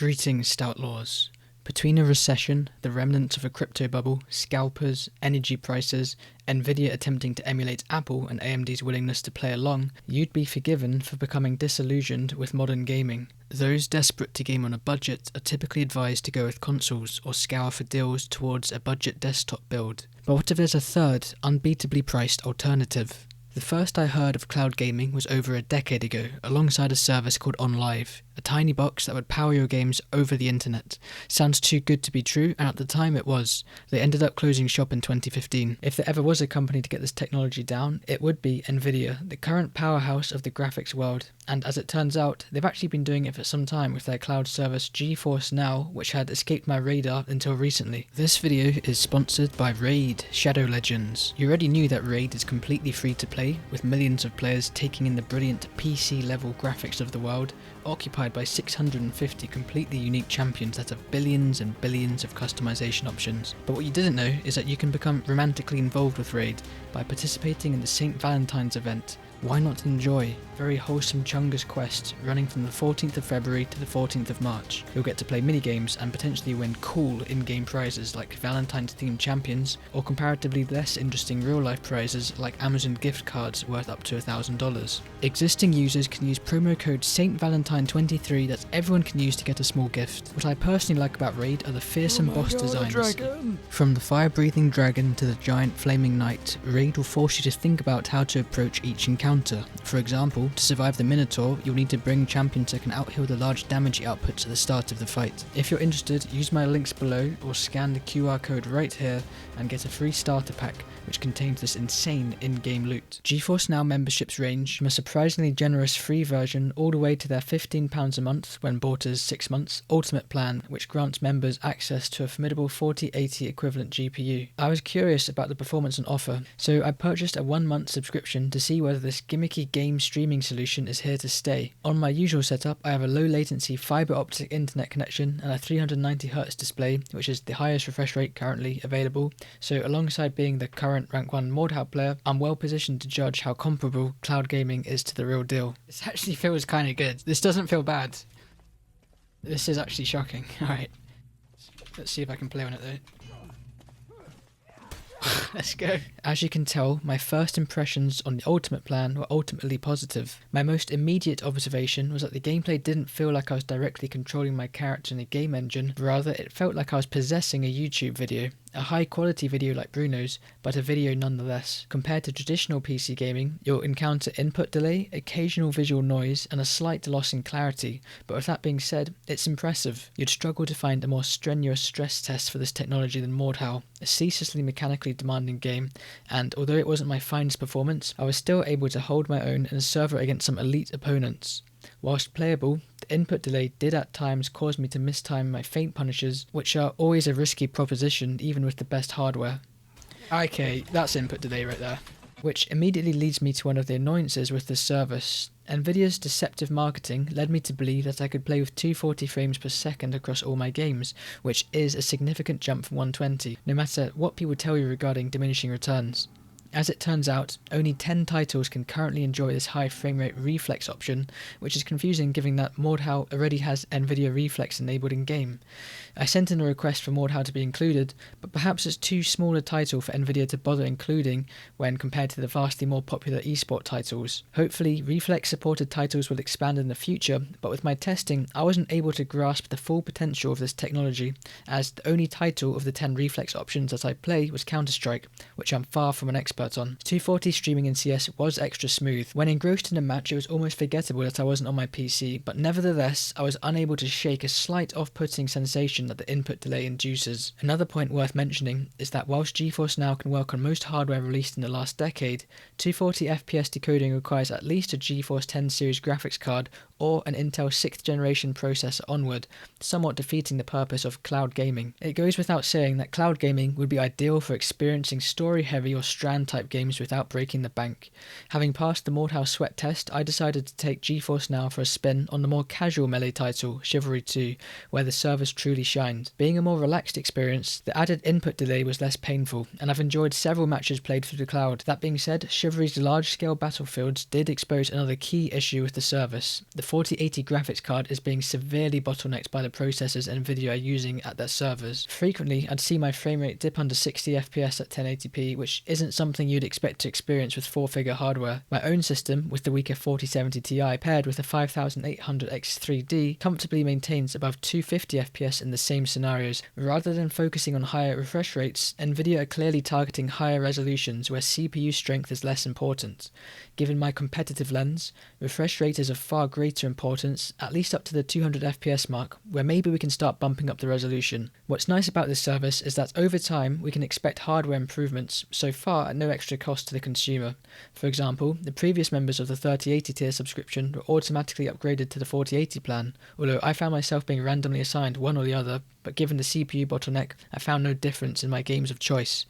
Greetings, stout laws. Between a recession, the remnants of a crypto bubble, scalpers, energy prices, Nvidia attempting to emulate Apple and AMD's willingness to play along, you'd be forgiven for becoming disillusioned with modern gaming. Those desperate to game on a budget are typically advised to go with consoles or scour for deals towards a budget desktop build. But what if there's a third, unbeatably priced alternative? The first I heard of cloud gaming was over a decade ago, alongside a service called OnLive, a tiny box that would power your games over the internet. Sounds too good to be true, and at the time it was. They ended up closing shop in 2015. If there ever was a company to get this technology down, it would be Nvidia, the current powerhouse of the graphics world. And as it turns out, they've actually been doing it for some time with their cloud service GeForce Now, which had escaped my radar until recently. This video is sponsored by Raid Shadow Legends. You already knew that Raid is completely free to play, with millions of players taking in the brilliant PC-level graphics of the world, occupied by 650 completely unique champions that have billions and billions of customization options. But what you didn't know is that you can become romantically involved with Raid by participating in the St. Valentine's event. Why not enjoy? Very wholesome Chungus quest running from the 14th of February to the 14th of March. You'll get to play minigames and potentially win cool in-game prizes like Valentine's themed champions, or comparatively less interesting real-life prizes like Amazon gift cards worth up to $1,000. Existing users can use promo code ST.Valentine23 that everyone can use to get a small gift. What I personally like about Raid are the fearsome boss designs. From the fire-breathing dragon to the giant flaming knight, Raid will force you to think about how to approach each encounter. For example, to survive the Minotaur, you'll need to bring champions that can outheal the large damage outputs at the start of the fight. If you're interested, use my links below or scan the QR code right here and get a free starter pack which contains this insane in-game loot. GeForce Now memberships range from a surprisingly generous free version all the way to their £15 a month when bought as 6 months ultimate plan, which grants members access to a formidable 4080 equivalent GPU. I was curious about the performance on offer, so I purchased a 1-month subscription to see whether this gimmicky game streaming solution is here to stay. On my usual setup, I have a low latency fiber optic internet connection and a 390Hz display, which is the highest refresh rate currently available, so alongside being the current rank 1 Mordhau player, I'm well positioned to judge how comparable cloud gaming is to the real deal. This actually feels kind of good. This doesn't feel bad. This is actually shocking. Alright, let's see if I can play on it though. Let's go. As you can tell, my first impressions on the ultimate plan were ultimately positive. My most immediate observation was that the gameplay didn't feel like I was directly controlling my character in a game engine, rather it felt like I was possessing a YouTube video. A high quality video like Bruno's, but a video nonetheless. Compared to traditional PC gaming, you'll encounter input delay, occasional visual noise, and a slight loss in clarity, but with that being said, it's impressive. You'd struggle to find a more strenuous stress test for this technology than Mordhau, a ceaselessly mechanically demanding game, and although it wasn't my finest performance, I was still able to hold my own in a server against some elite opponents. Whilst playable, the input delay did at times cause me to mistime my feint punishes, which are always a risky proposition even with the best hardware. Okay, that's input delay right there. Which immediately leads me to one of the annoyances with this service. Nvidia's deceptive marketing led me to believe that I could play with 240 frames per second across all my games, which is a significant jump from 120, no matter what people tell you regarding diminishing returns. As it turns out, only 10 titles can currently enjoy this high framerate reflex option, which is confusing given that Mordhau already has Nvidia Reflex enabled in-game. I sent in a request for Mordhau to be included, but perhaps it's too small a title for Nvidia to bother including when compared to the vastly more popular esport titles. Hopefully, Reflex-supported titles will expand in the future, but with my testing, I wasn't able to grasp the full potential of this technology, as the only title of the 10 Reflex options that I play was Counter-Strike, which I'm far from an expert on. 240 streaming in CS was extra smooth. When engrossed in a match, it was almost forgettable that I wasn't on my PC, but nevertheless, I was unable to shake a slight off-putting sensation that the input delay induces. Another point worth mentioning is that whilst GeForce Now can work on most hardware released in the last decade, 240 FPS decoding requires at least a GeForce 10 series graphics card or an Intel 6th generation processor onward, somewhat defeating the purpose of cloud gaming. It goes without saying that cloud gaming would be ideal for experiencing story-heavy or strand type games without breaking the bank. Having passed the Mordhau sweat test, I decided to take GeForce Now for a spin on the more casual melee title, Chivalry 2, where the service truly shined. Being a more relaxed experience, the added input delay was less painful, and I've enjoyed several matches played through the cloud. That being said, Chivalry's large-scale battlefields did expose another key issue with the service. The 4080 graphics card is being severely bottlenecked by the processors Nvidia are using at their servers. Frequently, I'd see my frame rate dip under 60 FPS at 1080p, which isn't something you'd expect to experience with four-figure hardware. My own system, with the weaker 4070 Ti paired with a 5800X3D, comfortably maintains above 250 FPS in the same scenarios. Rather than focusing on higher refresh rates, Nvidia are clearly targeting higher resolutions where CPU strength is less important. Given my competitive lens, refresh rate is of far greater importance, at least up to the 200 FPS mark, where maybe we can start bumping up the resolution. What's nice about this service is that over time we can expect hardware improvements, so far at no extra cost to the consumer. For example, the previous members of the 3080 tier subscription were automatically upgraded to the 4080 plan, although I found myself being randomly assigned one or the other, but given the CPU bottleneck, I found no difference in my games of choice.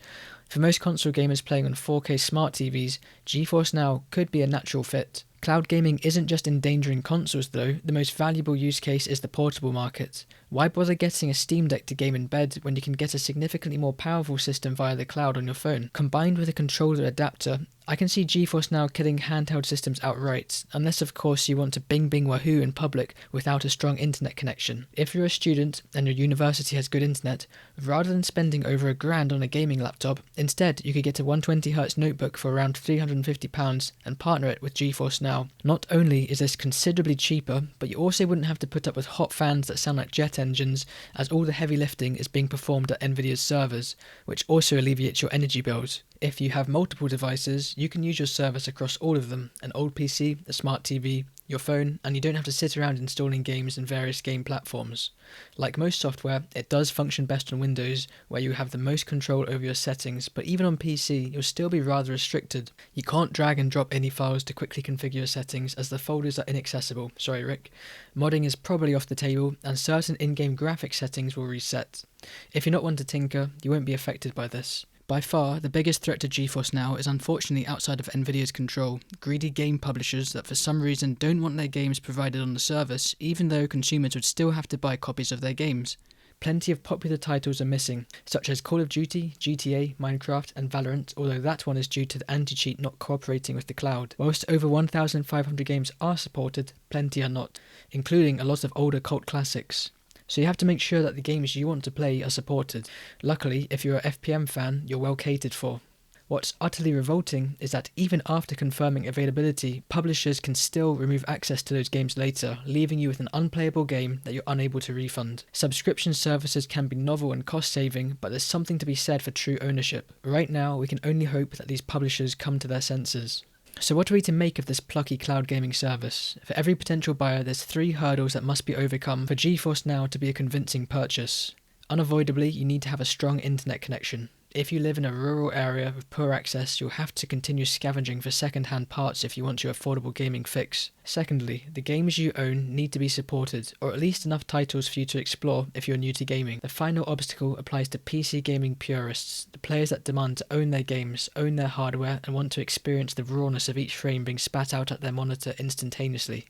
For most console gamers playing on 4K smart TVs, GeForce Now could be a natural fit. Cloud gaming isn't just endangering consoles though, the most valuable use case is the portable market. Why bother getting a Steam Deck to game in bed when you can get a significantly more powerful system via the cloud on your phone? Combined with a controller adapter, I can see GeForce Now killing handheld systems outright, unless of course you want to bing bing wahoo in public without a strong internet connection. If you're a student and your university has good internet, rather than spending over $1,000 on a gaming laptop, instead you could get a 120Hz notebook for around £350 and partner it with GeForce Now. Not only is this considerably cheaper, but you also wouldn't have to put up with hot fans that sound like jet engines, as all the heavy lifting is being performed at Nvidia's servers, which also alleviates your energy bills. If you have multiple devices, you can use your service across all of them, an old PC, a smart TV, your phone, and you don't have to sit around installing games in various game platforms. Like most software, it does function best on Windows, where you have the most control over your settings, but even on PC, you'll still be rather restricted. You can't drag and drop any files to quickly configure your settings, as the folders are inaccessible. Sorry, Rick. Modding is probably off the table, and certain in-game graphics settings will reset. If you're not one to tinker, you won't be affected by this. By far, the biggest threat to GeForce Now is unfortunately outside of Nvidia's control, greedy game publishers that for some reason don't want their games provided on the service, even though consumers would still have to buy copies of their games. Plenty of popular titles are missing, such as Call of Duty, GTA, Minecraft and Valorant, although that one is due to the anti-cheat not cooperating with the cloud. Whilst over 1,500 games are supported, plenty are not, including a lot of older cult classics. So you have to make sure that the games you want to play are supported. Luckily, if you're an FPM fan, you're well catered for. What's utterly revolting is that even after confirming availability, publishers can still remove access to those games later, leaving you with an unplayable game that you're unable to refund. Subscription services can be novel and cost-saving, but there's something to be said for true ownership. Right now, we can only hope that these publishers come to their senses. So what are we to make of this plucky cloud gaming service? For every potential buyer, there's 3 hurdles that must be overcome for GeForce Now to be a convincing purchase. Unavoidably, you need to have a strong internet connection. If you live in a rural area with poor access, you'll have to continue scavenging for second-hand parts if you want your affordable gaming fix. Secondly, the games you own need to be supported, or at least enough titles for you to explore if you're new to gaming. The final obstacle applies to PC gaming purists, the players that demand to own their games, own their hardware, and want to experience the rawness of each frame being spat out at their monitor instantaneously.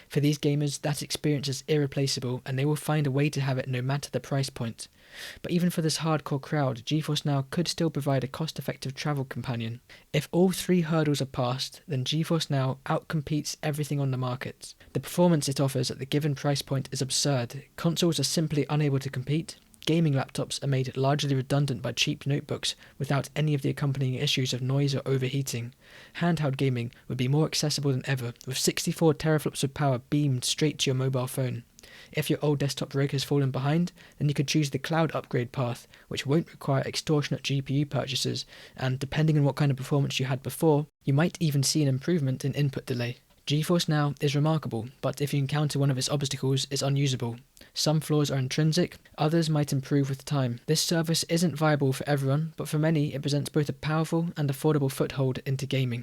For these gamers, that experience is irreplaceable, and they will find a way to have it no matter the price point. But even for this hardcore crowd, GeForce Now could still provide a cost-effective travel companion. If all 3 hurdles are passed, then GeForce Now outcompetes everything on the market. The performance it offers at the given price point is absurd. Consoles are simply unable to compete. Gaming laptops are made largely redundant by cheap notebooks without any of the accompanying issues of noise or overheating. Handheld gaming would be more accessible than ever, with 64 teraflops of power beamed straight to your mobile phone. If your old desktop rig has fallen behind, then you could choose the cloud upgrade path, which won't require extortionate GPU purchases, and depending on what kind of performance you had before, you might even see an improvement in input delay. GeForce Now is remarkable, but if you encounter one of its obstacles, it's unusable. Some flaws are intrinsic, others might improve with time. This service isn't viable for everyone, but for many it presents both a powerful and affordable foothold into gaming.